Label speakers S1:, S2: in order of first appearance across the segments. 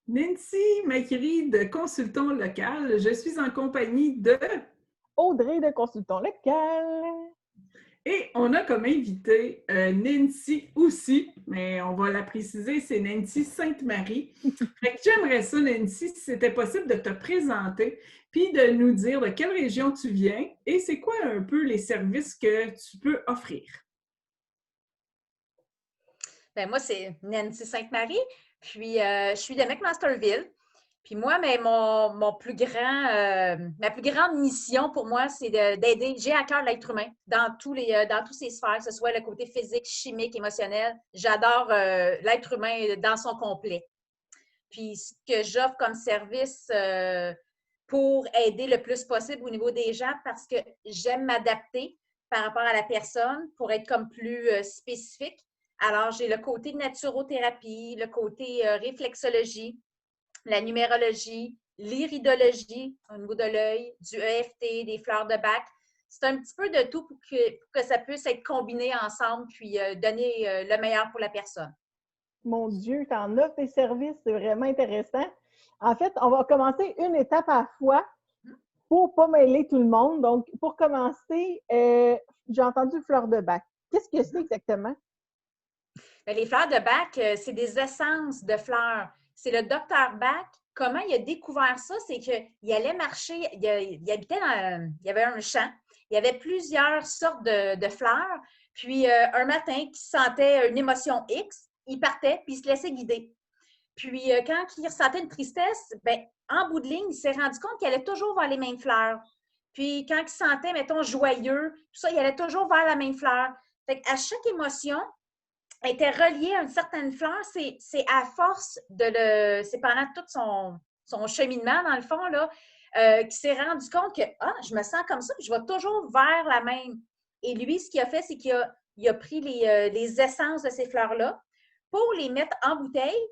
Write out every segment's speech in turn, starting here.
S1: Nancy m'écrit de Consultons Local. Je suis en compagnie de...
S2: Audrey de Consultons Local.
S1: Et on a comme invité Nancy aussi, mais on va la préciser, c'est Nancy Sainte-Marie. Fait que j'aimerais ça, Nancy, si c'était possible de te présenter, puis de nous dire de quelle région tu viens et c'est quoi un peu les services que tu peux offrir.
S3: Ben moi, c'est Nancy Sainte-Marie, puis je suis de McMasterville. Puis moi, mais mon plus grand, ma plus grande mission pour moi, c'est d'aider, j'ai à cœur l'être humain dans dans tous ses sphères, que ce soit le côté physique, chimique, émotionnel. J'adore l'être humain dans son complet. Puis ce que j'offre comme service pour aider le plus possible au niveau des gens, parce que j'aime m'adapter par rapport à la personne pour être comme plus spécifique. Alors, j'ai le côté naturothérapie, le côté réflexologie, la numérologie, l'iridologie au niveau de l'œil, du EFT, des fleurs de bac. C'est un petit peu de tout pour que ça puisse être combiné ensemble puis donner le meilleur pour la personne.
S2: Mon Dieu, t'en as tes services, c'est vraiment intéressant. En fait, on va commencer une étape à la fois pour ne pas mêler tout le monde. Donc, pour commencer, j'ai entendu fleur de bac. Qu'est-ce que c'est exactement?
S3: Bien, les fleurs de bac, c'est des essences de fleurs. C'est le docteur Bach. Comment il a découvert ça? C'est qu'il allait marcher, il habitait il y avait un champ, il y avait plusieurs sortes de fleurs. Puis un matin, il sentait une émotion X, il partait, puis il se laissait guider. Puis quand il ressentait une tristesse, bien, en bout de ligne, il s'est rendu compte qu'il allait toujours vers les mêmes fleurs. Puis quand il se sentait, mettons, joyeux, tout ça, il allait toujours vers la même fleur. Fait qu'à chaque émotion, était relié à une certaine fleur, c'est à force c'est pendant tout son cheminement, dans le fond, là, qu'il s'est rendu compte que je me sens comme ça, puis je vais toujours vers la même. Et lui, ce qu'il a fait, c'est qu'il a pris les essences de ces fleurs-là pour les mettre en bouteille.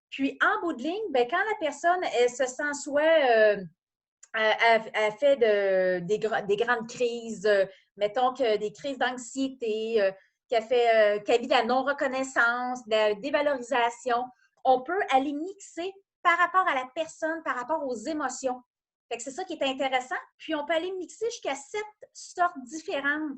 S3: Puis, en bout de ligne, bien, quand la personne, elle se sent soit elle fait des grandes crises, mettons que des crises d'anxiété, qu'elle vit de la non-reconnaissance, de la dévalorisation. On peut aller mixer par rapport à la personne, par rapport aux émotions. Fait que c'est ça qui est intéressant. Puis, on peut aller mixer jusqu'à 7 sortes différentes.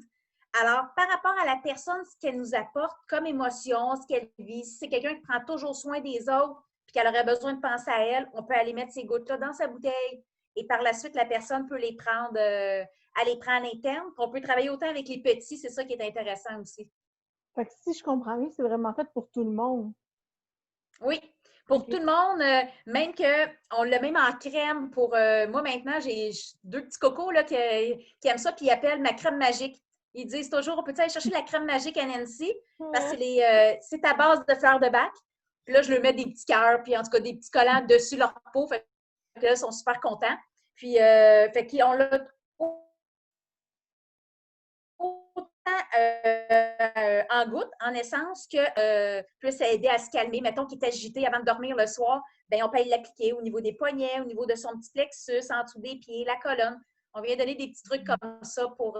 S3: Alors, par rapport à la personne, ce qu'elle nous apporte comme émotion, ce qu'elle vit, si c'est quelqu'un qui prend toujours soin des autres puis qu'elle aurait besoin de penser à elle, on peut aller mettre ces gouttes-là dans sa bouteille. Et par la suite, la personne peut les prendre, elle les prend à l'interne. On peut travailler autant avec les petits, c'est ça qui est intéressant aussi.
S2: Fait que si je comprends bien, c'est vraiment fait pour tout le monde.
S3: Oui, pour tout le monde, même qu'on l'a même en crème. Moi, maintenant, j'ai 2 petits cocos là, qui aiment ça, puis ils appellent ma crème magique. Ils disent toujours, on peut aller chercher la crème magique à Nancy, parce que c'est à base de fleurs de bac. Puis là, je leur mets des petits cœurs, puis en tout cas, des petits collants dessus leur peau. Fait que là, ils sont super contents. Puis, fait qu'on l'a en gouttes, en essence, que peut aider à se calmer. Mettons qu'il est agité avant de dormir le soir, bien, on peut l'appliquer au niveau des poignets, au niveau de son petit plexus, en dessous des pieds, la colonne. On vient donner des petits trucs comme ça pour...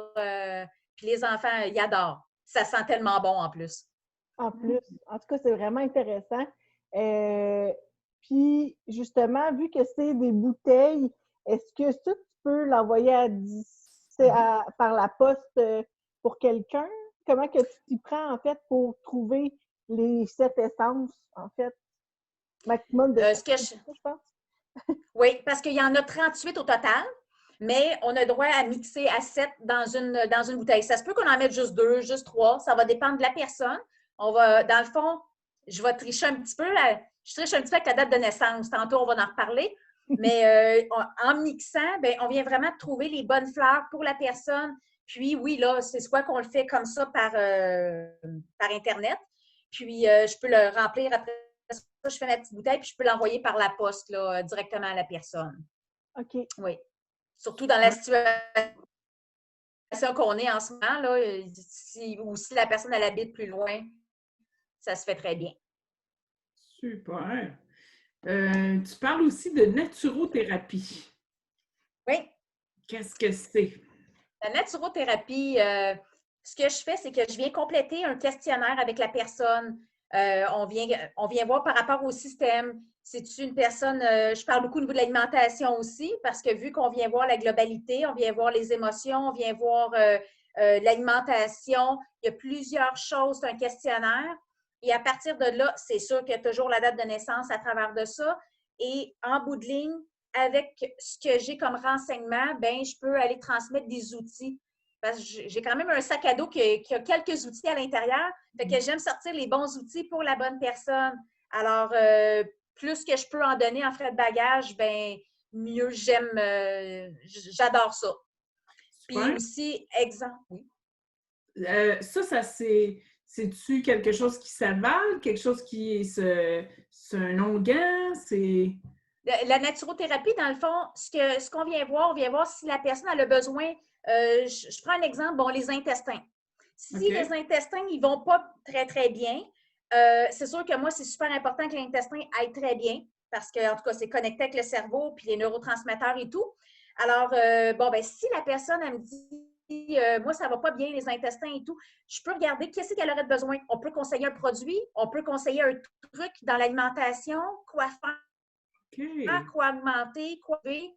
S3: puis les enfants, ils adorent. Ça sent tellement bon en plus.
S2: En plus, en tout cas, c'est vraiment intéressant. Puis, justement, vu que c'est des bouteilles, est-ce que ça, tu peux l'envoyer par la poste pour quelqu'un? Comment que tu t'y prends, en fait, pour trouver les 7 essences, en fait? Maximum de 7, je pense.
S3: Oui, parce qu'il y en a 38 au total, mais on a droit à mixer à 7 dans une bouteille. Ça se peut qu'on en mette juste 2, juste 3. Ça va dépendre de la personne. Dans le fond, je vais tricher un petit peu. Je triche un petit peu avec la date de naissance. Tantôt, on va en reparler. Mais en mixant, bien, on vient vraiment trouver les bonnes fleurs pour la personne. Puis oui, là, c'est soit qu'on le fait comme ça par Internet. Puis je peux le remplir après ça, je fais ma petite bouteille puis je peux l'envoyer par la poste là, directement à la personne.
S2: OK.
S3: Oui. Surtout dans la situation qu'on est en ce moment, là, ou si la personne elle habite plus loin, ça se fait très bien.
S1: Super. Tu parles aussi de naturothérapie.
S3: Oui.
S1: Qu'est-ce que c'est?
S3: La naturothérapie, ce que je fais, c'est que je viens compléter un questionnaire avec la personne. On vient voir par rapport au système. C'est-tu une personne, je parle beaucoup au niveau de l'alimentation aussi, parce que vu qu'on vient voir la globalité, on vient voir les émotions, on vient voir l'alimentation, il y a plusieurs choses, c'est un questionnaire. Et à partir de là, c'est sûr qu'il y a toujours la date de naissance à travers de ça. Et en bout de ligne, avec ce que j'ai comme renseignement, ben je peux aller transmettre des outils. Parce que j'ai quand même un sac à dos qui a quelques outils à l'intérieur. Fait que j'aime sortir les bons outils pour la bonne personne. Alors, plus que je peux en donner en frais de bagage, ben mieux j'aime, j'adore ça. Puis
S1: Super.
S3: aussi, exemple, oui.
S1: C'est-tu quelque chose qui s'avale, quelque chose qui est c'est un onguent, c'est...
S3: La naturothérapie, dans le fond, ce qu'on vient voir, on vient voir si la personne a le besoin. Je prends un exemple, bon, les intestins. Si
S1: OK.
S3: les intestins, ils ne vont pas très, très bien, c'est sûr que moi, c'est super important que l'intestin aille très bien parce que, en tout cas, c'est connecté avec le cerveau puis les neurotransmetteurs et tout. Alors, bon, ben si la personne, elle me dit, moi, ça ne va pas bien, les intestins et tout, je peux regarder qu'est-ce qu'elle aurait besoin. On peut conseiller un produit, on peut conseiller un truc dans l'alimentation, quoi faire,
S1: OK.
S3: quoi augmenter, quoi lever.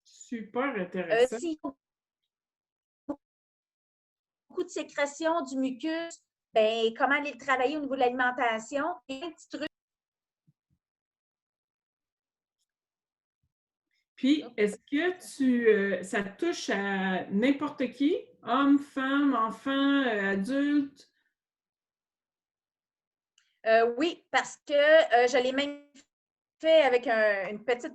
S1: Super intéressant.
S3: S'il y a beaucoup de sécrétion du mucus, ben, comment aller le travailler au niveau de l'alimentation. Et un petit truc.
S1: Puis, est-ce que ça touche à n'importe qui? Homme, femme, enfant, adulte?
S3: Oui, parce que je l'ai même fait avec une petite,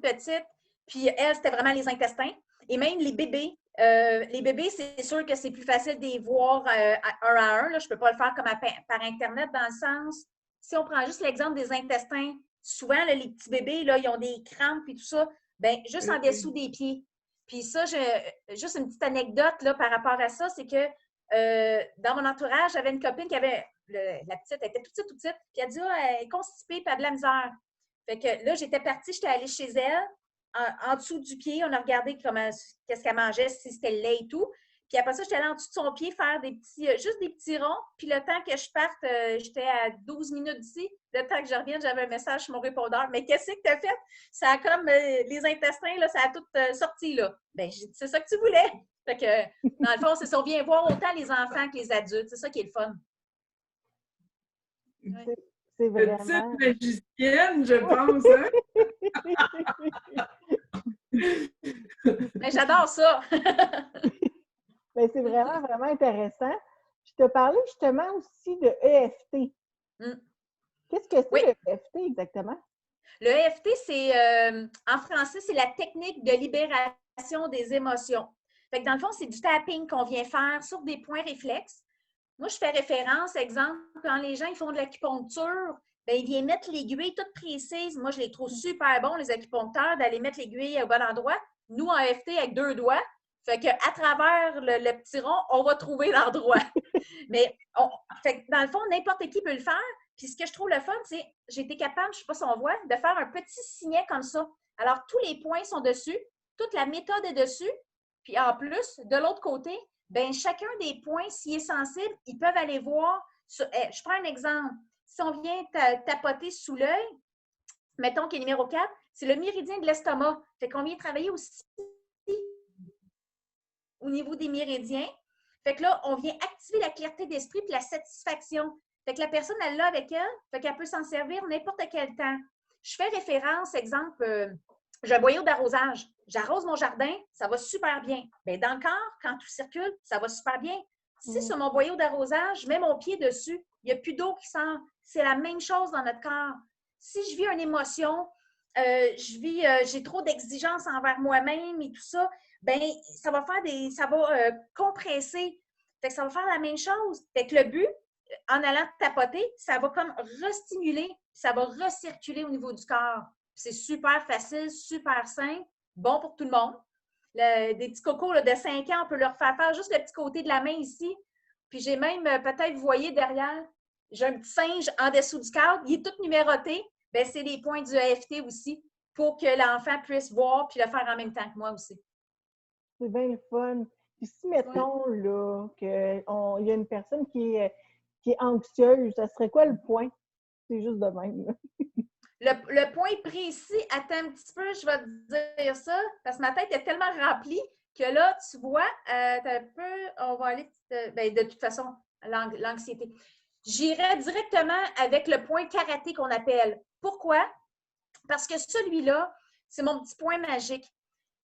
S3: puis elle, c'était vraiment les intestins. Et même les bébés. Les bébés, c'est sûr que c'est plus facile de les voir un à un. Là. Je ne peux pas le faire comme par Internet dans le sens, si on prend juste l'exemple des intestins, souvent, là, les petits bébés, là, ils ont des crampes et tout ça, bien, juste en dessous des pieds. Puis ça, juste une petite anecdote là, par rapport à ça, c'est que dans mon entourage, j'avais une copine qui avait, la petite, elle était toute petite, puis elle dit, ah, elle est constipée, puis elle a de la misère. Fait que là, j'étais partie, j'étais allée chez elle, en dessous du pied, on a regardé qu'est-ce qu'elle mangeait, si c'était le lait et tout. Puis après ça, j'étais allée en dessous de son pied faire juste des petits ronds. Puis le temps que je parte, j'étais à 12 minutes d'ici. Le temps que je revienne, j'avais un message sur mon répondeur. Mais qu'est-ce que tu as fait? Ça a comme les intestins, là, ça a tout sorti, là. Bien, j'ai dit, c'est ça que tu voulais. Fait que, dans le fond, c'est ça. On vient voir autant les enfants que les adultes. C'est ça qui est le fun.
S2: C'est c'est
S1: Petite
S2: vraiment...
S1: magicienne, je pense, hein?
S3: Mais j'adore ça.
S2: Mais c'est vraiment, vraiment intéressant. Je te parlais justement aussi de EFT.
S3: Mm.
S2: Qu'est-ce que
S3: Oui.
S2: c'est le EFT exactement?
S3: Le EFT, c'est, en français, c'est la technique de libération des émotions. Fait que dans le fond, c'est du tapping qu'on vient faire sur des points réflexes. Moi, je fais référence, exemple, quand les gens ils font de l'acupuncture, bien, ils viennent mettre l'aiguille toute précise. Moi, je les trouve super bons, les acupuncteurs, d'aller mettre l'aiguille au bon endroit. Nous, en EFT, avec 2 doigts. Fait qu'à travers le petit rond, on va trouver l'endroit. Mais fait que dans le fond, n'importe qui peut le faire. Puis ce que je trouve le fun, c'est j'ai été capable, je ne sais pas si on voit, de faire un petit signet comme ça. Alors, tous les points sont dessus, toute la méthode est dessus. Puis en plus, de l'autre côté, bien, chacun des points, s'il est sensible, ils peuvent aller voir. Je prends un exemple. Si on vient tapoter sous l'œil, mettons qu'il est numéro 4, c'est le méridien de l'estomac. Fait qu'on vient travailler aussi au niveau des méridiens. Fait que là, on vient activer la clarté d'esprit et la satisfaction. Fait que la personne, elle l'a avec elle, fait qu'elle peut s'en servir n'importe quel temps. Je fais référence, exemple, j'ai un boyau d'arrosage. J'arrose mon jardin, ça va super bien. Bien, dans le corps, quand tout circule, ça va super bien. Si sur mon boyau d'arrosage, je mets mon pied dessus, il n'y a plus d'eau qui sort. C'est la même chose dans notre corps. Si je vis une émotion, j'ai trop d'exigences envers moi-même et tout ça, ben ça va faire ça va compresser. Fait que ça va faire la même chose. Fait que le but, en allant tapoter, ça va comme restimuler, ça va recirculer au niveau du corps. C'est super facile, super simple, bon pour tout le monde. Des petits cocos là, de 5 ans, on peut leur faire juste le petit côté de la main ici. Puis j'ai même, peut-être, vous voyez derrière, j'ai un petit singe en dessous du cadre, il est tout numéroté. Bien, c'est les points du EFT aussi pour que l'enfant puisse voir puis le faire en même temps que moi aussi.
S2: C'est bien le fun. Puis si, mettons, là, qu'il y a une personne qui qui est anxieuse, ça serait quoi le point? C'est juste de même, là.
S3: Le point précis, attends un petit peu, je vais te dire ça, parce que ma tête est tellement remplie que là, tu vois, t'as un peu, on va aller, ben, de toute façon, l'anxiété. J'irais directement avec le point karaté qu'on appelle. Pourquoi? Parce que celui-là, c'est mon petit point magique.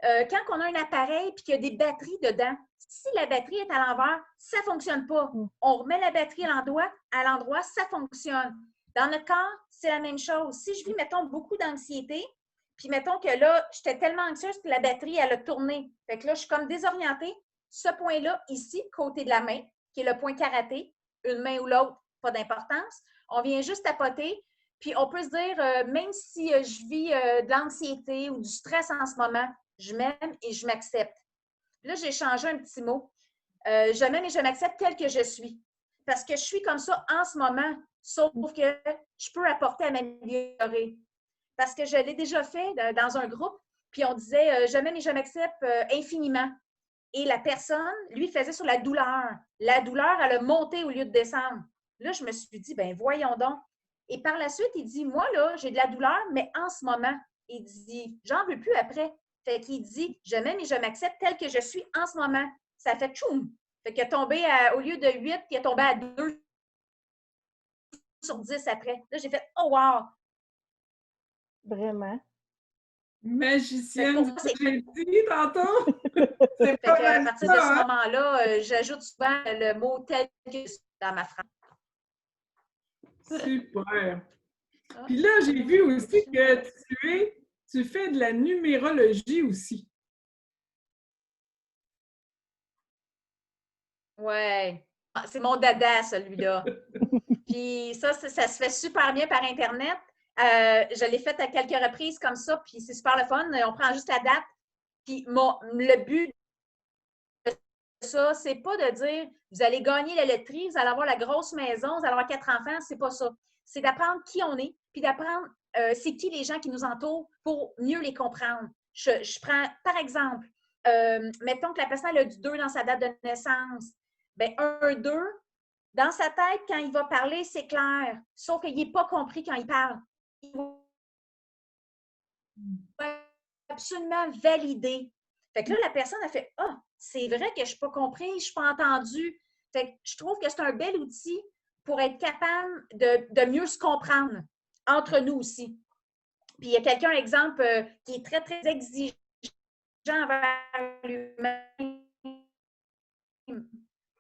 S3: Quand on a un appareil et qu'il y a des batteries dedans, si la batterie est à l'envers, ça ne fonctionne pas. On remet la batterie à l'endroit, ça fonctionne. Dans notre corps, c'est la même chose. Si je vis, mettons, beaucoup d'anxiété, puis mettons que là, j'étais tellement anxieuse que la batterie, elle a tourné. Fait que là, je suis comme désorientée. Ce point-là, ici, côté de la main, qui est le point karaté, une main ou l'autre, pas d'importance. On vient juste tapoter. Puis on peut se dire, même si je vis de l'anxiété ou du stress en ce moment, je m'aime et je m'accepte. Là, j'ai changé un petit mot. Je m'aime et je m'accepte tel que je suis. Parce que je suis comme ça en ce moment, sauf que je peux apporter à m'améliorer. Parce que je l'ai déjà fait dans un groupe, puis on disait je m'aime et je m'accepte infiniment. Et la personne, lui, faisait sur la douleur. La douleur, elle a monté au lieu de descendre. Là, je me suis dit, ben voyons donc. Et par la suite, il dit, moi, là, j'ai de la douleur, mais en ce moment, il dit, j'en veux plus après. Fait qu'il dit, je m'aime et je m'accepte tel que je suis en ce moment. Ça fait tchoum! Fait qu'il est tombé au lieu de 8, il est tombé à 2 sur 10 après. Là, j'ai fait, oh wow!
S2: Vraiment.
S1: Magicienne,
S3: moi,
S1: ça j'ai dit tantôt. C'est
S3: fait
S1: pas
S3: que, à
S1: mal
S3: partir
S1: ça,
S3: de ce
S1: hein?
S3: moment-là, j'ajoute souvent le mot tel que je suis dans ma phrase.
S1: Super. Puis là, j'ai vu aussi que tu fais de la numérologie aussi.
S3: Ouais. C'est mon dada, celui-là. Puis ça se fait super bien par Internet. Je l'ai fait à quelques reprises comme ça, puis c'est super le fun. On prend juste la date. Puis le but de ça, c'est pas de dire vous allez gagner la loterie, vous allez avoir la grosse maison, vous allez avoir 4 enfants, c'est pas ça. C'est d'apprendre qui on est, puis d'apprendre c'est qui les gens qui nous entourent pour mieux les comprendre. Je prends, par exemple, mettons que la personne a du 2 dans sa date de naissance. Bien, 1, 2, dans sa tête, quand il va parler, c'est clair. Sauf qu'il n'est pas compris quand il parle. Il va absolument valider. Fait que là, la personne a fait ah, c'est vrai que je ne suis pas compris, je ne suis pas entendu. Fait que je trouve que c'est un bel outil pour être capable de mieux se comprendre entre nous aussi. Puis il y a quelqu'un, exemple, qui est très, très exigeant envers lui-même.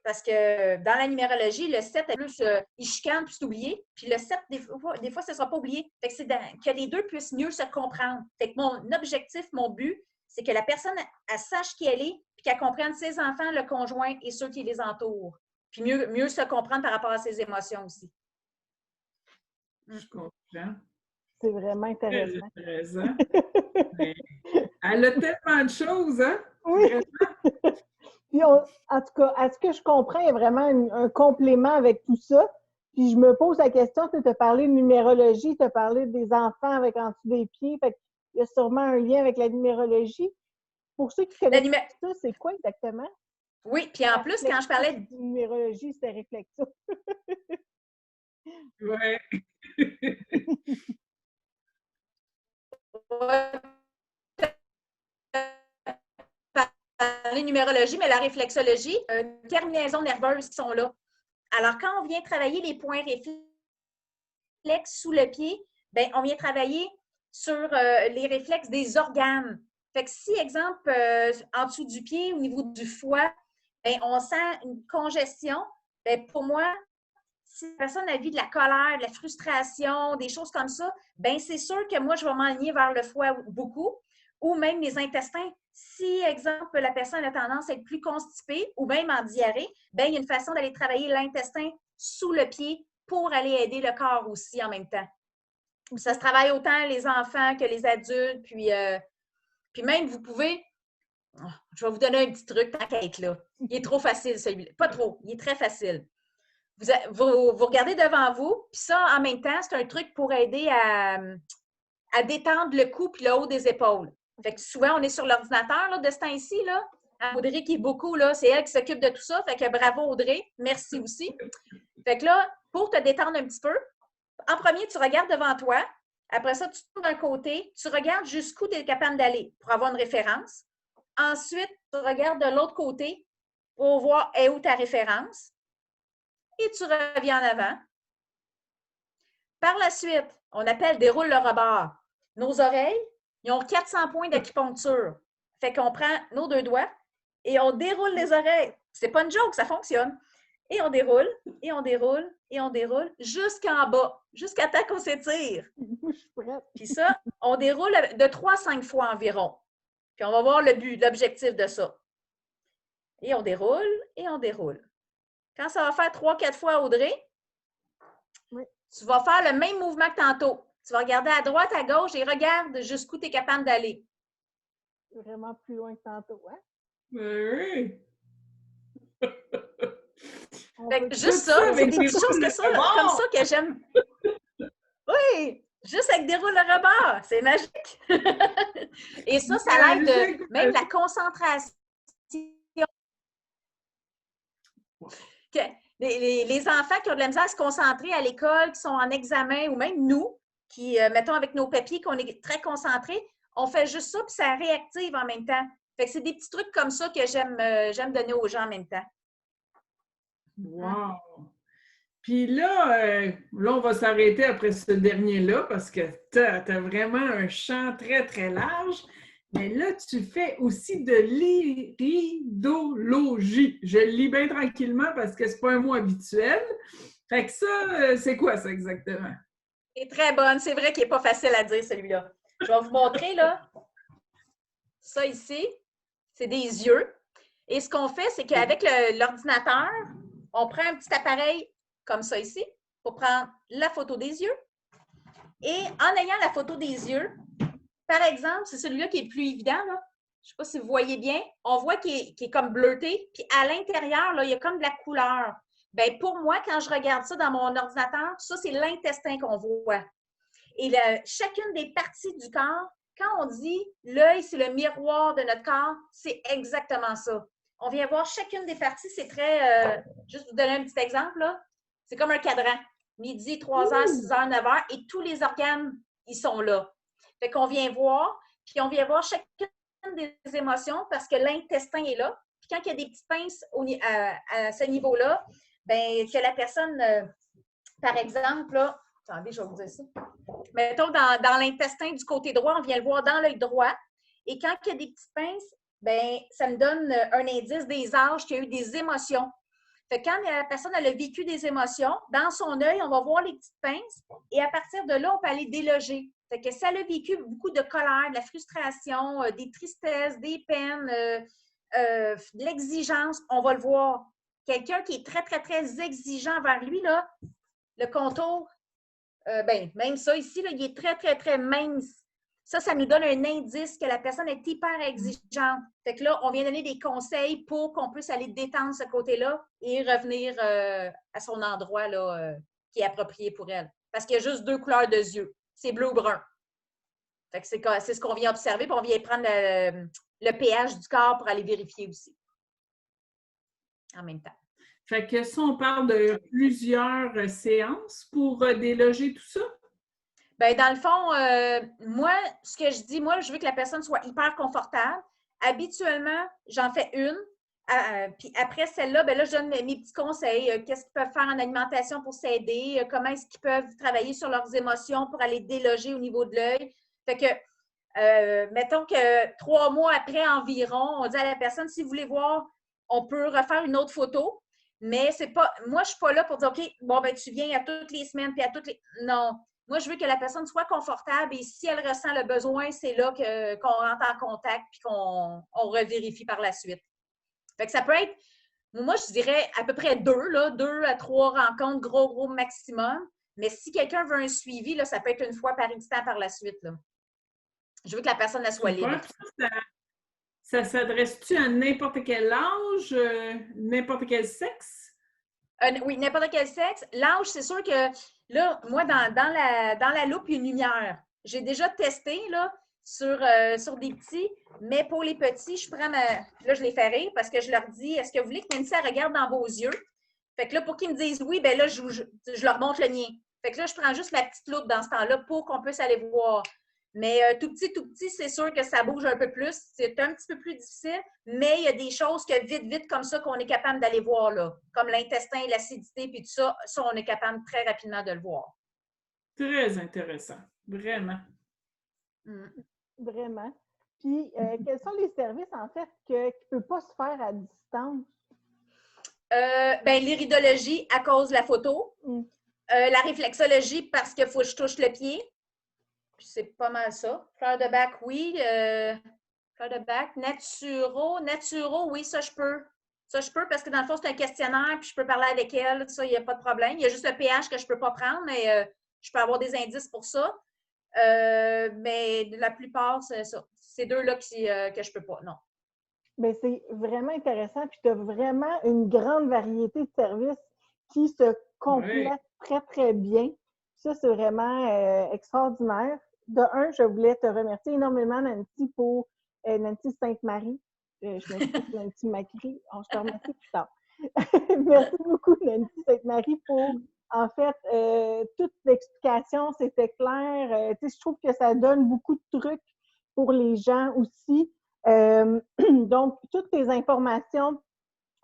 S3: Parce que dans la numérologie, le 7 est plus, il chicane puis c'est oublié. Puis le 7, des fois, ce ne sera pas oublié. Fait que c'est que les deux puissent mieux se comprendre. Fait que mon objectif, mon but, c'est que la personne, elle sache qui elle est, puis qu'elle comprenne ses enfants, le conjoint et ceux qui les entourent. Puis mieux se comprendre par rapport à ses émotions aussi.
S1: Je comprends.
S2: C'est vraiment
S1: Très
S2: intéressant.
S1: intéressant. Elle a tellement de choses, hein?
S2: Oui. Puis en tout cas, à ce que je comprends, il y a vraiment un complément avec tout ça. Puis je me pose la question, tu as parlé de numérologie, tu as parlé des enfants avec en dessous des pieds, fait qu'il y a sûrement un lien avec la numérologie. Pour ceux qui connaissent ça, c'est quoi exactement?
S3: Oui, puis en plus, quand je parlais de
S2: numérologie, c'est réflexion.
S1: Oui.
S3: Parler numérologie, mais la réflexologie, terminaisons nerveuses qui sont là. Alors, quand on vient travailler les points réflexes sous le pied, bien, on vient travailler sur les réflexes des organes. Fait que si, exemple, en dessous du pied, au niveau du foie, bien, on sent une congestion, bien, pour moi, si la personne a vu de la colère, de la frustration, des choses comme ça, bien, c'est sûr que moi, je vais m'aligner vers le foie beaucoup, ou même les intestins. Si, exemple, la personne a tendance à être plus constipée ou même en diarrhée, bien, il y a une façon d'aller travailler l'intestin sous le pied pour aller aider le corps aussi en même temps. Ça se travaille autant les enfants que les adultes, puis même vous pouvez, je vais vous donner un petit truc tant qu'à être là. Il est trop facile celui-là. Pas trop, il est très facile. Vous regardez devant vous, puis ça, en même temps, c'est un truc pour aider à détendre le cou et le haut des épaules. Fait que souvent, on est sur l'ordinateur là, de ce temps-ci. Audrey qui est beaucoup, là, c'est elle qui s'occupe de tout ça. Fait que bravo Audrey, merci aussi. Fait que là, pour te détendre un petit peu, en premier, tu regardes devant toi. Après ça, tu tournes d'un côté. Tu regardes jusqu'où tu es capable d'aller pour avoir une référence. Ensuite, tu regardes de l'autre côté pour voir où ta référence. Et tu reviens en avant. Par la suite, on appelle déroule le rebord. Nos oreilles, ils ont 400 points d'acupuncture. Fait qu'on prend nos 2 doigts et on déroule les oreilles. C'est pas une joke, ça fonctionne. Et on déroule, et on déroule, et on déroule jusqu'en bas, jusqu'à temps qu'on s'étire.
S2: Je suis prête.
S3: Puis ça, on déroule de 3 à 5 fois environ. Puis on va voir le but, l'objectif de ça. Et on déroule, et on déroule. Quand ça va faire 3-4 fois, Audrey,
S2: oui.
S3: Tu vas faire le même mouvement que tantôt. Tu vas regarder à droite, à gauche et regarde jusqu'où tu es capable d'aller.
S2: Vraiment plus loin que tantôt, hein?
S1: Oui.
S3: Juste ça, c'est des petites choses comme ça que j'aime. Oui, juste avec déroule le rebord, c'est magique. Et ça l'aide même la concentration. Les enfants qui ont de la misère à se concentrer à l'école, qui sont en examen, ou même nous, qui, mettons, avec nos papiers, qu'on est très concentrés, on fait juste ça, puis ça réactive en même temps. Fait que c'est des petits trucs comme ça que j'aime donner aux gens en même temps.
S1: Wow! Puis là, on va s'arrêter après ce dernier-là parce que tu as vraiment un champ très, très large. Mais là, tu fais aussi de l'iridologie. Je le lis bien tranquillement parce que c'est pas un mot habituel. Fait que ça, c'est quoi ça exactement?
S3: C'est très bonne. C'est vrai qu'il n'est pas facile à dire, celui-là. Je vais vous montrer, là. Ça ici, c'est des yeux. Et ce qu'on fait, c'est qu'avec l'ordinateur, on prend un petit appareil comme ça ici pour prendre la photo des yeux. Et en ayant la photo des yeux, par exemple, c'est celui-là qui est le plus évident, là. Je ne sais pas si vous voyez bien. On voit qu'il est comme bleuté. Puis à l'intérieur, là, il y a comme de la couleur. Bien, pour moi, quand je regarde ça dans mon ordinateur, ça, c'est l'intestin qu'on voit. Et chacune des parties du corps, quand on dit l'œil, c'est le miroir de notre corps, c'est exactement ça. On vient voir chacune des parties, c'est très... juste vous donner un petit exemple, là. C'est comme un cadran. Midi, 3h, 6h, 9h, et tous les organes, ils sont là. Fait qu'on vient voir, puis on vient voir chacune des émotions parce que l'intestin est là. Puis quand il y a des petites pinces à ce niveau-là, bien, que la personne, par exemple, là, attendez, je vais vous dire ça. Mettons, dans l'intestin du côté droit, on vient le voir dans l'œil droit. Et quand il y a des petites pinces, bien, ça me donne un indice des âges qu'il y a eu des émotions. Fait que quand la personne a vécu des émotions, dans son œil, on va voir les petites pinces et à partir de là, on peut aller déloger. Fait que si elle a vécu beaucoup de colère, de la frustration, des tristesses, des peines, de l'exigence, on va le voir. Quelqu'un qui est très, très, très exigeant vers lui, là, le contour, même ça ici, là, il est très, très, très mince. Ça nous donne un indice que la personne est hyper exigeante. Fait que là, on vient donner des conseils pour qu'on puisse aller détendre ce côté-là et revenir à son endroit là, qui est approprié pour elle. Parce qu'il y a juste 2 couleurs de yeux. C'est bleu ou brun. Fait que c'est ce qu'on vient observer, puis on vient prendre le pH du corps pour aller vérifier aussi. En même temps.
S1: Fait que ça, on parle de plusieurs séances pour déloger tout ça?
S3: Bien, dans le fond, moi, ce que je dis, moi, je veux que la personne soit hyper confortable. Habituellement, j'en fais une. Puis après celle-là, bien là, je donne mes petits conseils. Qu'est-ce qu'ils peuvent faire en alimentation pour s'aider? Comment est-ce qu'ils peuvent travailler sur leurs émotions pour aller déloger au niveau de l'œil? Fait que, mettons que 3 mois après environ, on dit à la personne, si vous voulez voir, on peut refaire une autre photo. Mais c'est pas, moi, je ne suis pas là pour dire, OK, bon, ben tu viens à toutes les semaines, puis à toutes les... Non. Moi, je veux que la personne soit confortable et si elle ressent le besoin, c'est là qu'on rentre en contact puis qu'on revérifie par la suite. Fait que ça peut être, moi, je dirais à peu près 2 à 3 rencontres, gros maximum. Mais si quelqu'un veut un suivi, là, ça peut être une fois par instant par la suite. Là. Je veux que la personne elle soit libre.
S1: Ça s'adresse-tu à n'importe quel âge, n'importe quel sexe?
S3: Oui, n'importe quel sexe. L'âge, c'est sûr que là, moi, dans la loupe, il y a une lumière. J'ai déjà testé là, sur des petits, mais pour les petits, je prends là, je les fais rire parce que je leur dis, est-ce que vous voulez que Nancy regarde dans vos yeux? Fait que là, pour qu'ils me disent oui, ben là, je leur montre le mien. Fait que là, je prends juste la petite loupe dans ce temps-là pour qu'on puisse aller voir. Mais tout petit, c'est sûr que ça bouge un peu plus. C'est un petit peu plus difficile, mais il y a des choses que vite, comme ça, qu'on est capable d'aller voir là. Comme l'intestin, l'acidité, puis tout ça, on est capable très rapidement de le voir.
S1: Très intéressant, vraiment.
S2: Vraiment. Puis, quels sont les services, en fait, qui ne peuvent pas se faire à distance?
S3: L'iridologie à cause de la photo. La réflexologie parce qu'il faut que je touche le pied. Puis c'est pas mal ça. Fleur de bac, oui. Fleur de bac. Naturo, oui, ça je peux. Ça je peux parce que dans le fond, c'est un questionnaire puis je peux parler avec elle. Ça, il n'y a pas de problème. Il y a juste le pH que je ne peux pas prendre, mais je peux avoir des indices pour ça. Mais la plupart, c'est ça. Ces deux-là que je ne peux pas, non.
S2: Bien, c'est vraiment intéressant. Puis tu as vraiment une grande variété de services qui se complètent très, très bien. Ça, c'est vraiment extraordinaire. De un, je voulais te remercier énormément, Nancy, pour Nancy Sainte-Marie. Je m'excuse, Nancy Macri. Je te remercie plus tard. Merci beaucoup, Nancy Sainte-Marie, pour, en fait, toute l'explication. C'était clair. Je trouve que ça donne beaucoup de trucs pour les gens aussi. Donc, toutes tes informations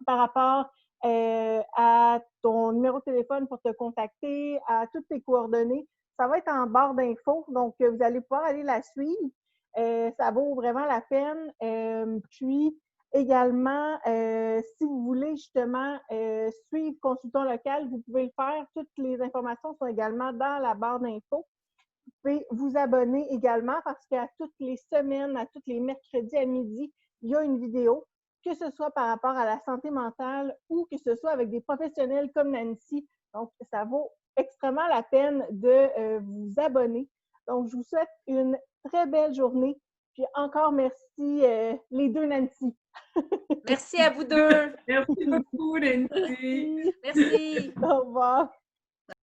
S2: par rapport à ton numéro de téléphone pour te contacter, à toutes tes coordonnées, ça va être en barre d'infos. Donc, vous allez pouvoir aller la suivre. Ça vaut vraiment la peine. Puis, également, si vous voulez justement suivre Consultant local, vous pouvez le faire. Toutes les informations sont également dans la barre d'infos. Vous pouvez vous abonner également parce qu'à toutes les semaines, à tous les mercredis à midi, il y a une vidéo, que ce soit par rapport à la santé mentale ou que ce soit avec des professionnels comme Nancy. Donc, ça vaut extrêmement la peine de vous abonner. Donc, je vous souhaite une très belle journée. Puis encore merci les deux Nancy.
S3: Merci à vous deux.
S1: Merci beaucoup, Nancy.
S3: Merci.
S2: Au revoir.